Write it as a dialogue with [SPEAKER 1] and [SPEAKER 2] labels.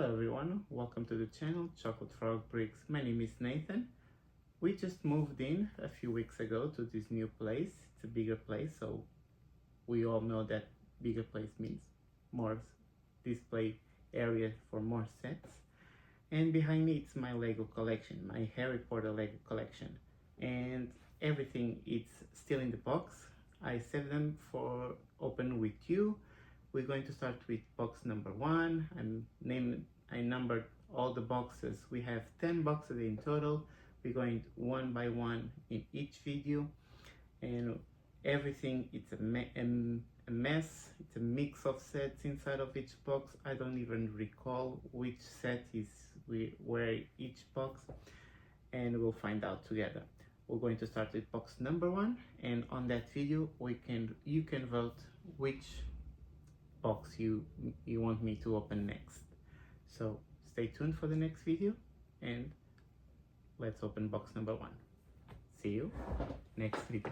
[SPEAKER 1] Hello everyone, welcome to the channel Chocolate Frog Bricks. My name is Nathan. We just moved in a few weeks ago to this new place. It's a bigger place, so we all know that bigger place means more display area for more sets. And behind me it's my Lego collection, my Harry Potter Lego collection. And everything is still in the box. I saved them for open with you. We're going to start with box number 1. I numbered all the boxes. We have 10 boxes in total. We're going one by one in each video, and everything it's a mess. It's a mix of sets inside of each box. I don't even recall which set is where each box, and we'll find out together. We're going to start with box number 1, and on that video you can vote which box you want me to open next. So stay tuned for the next video, and let's open box number 1. See you next video.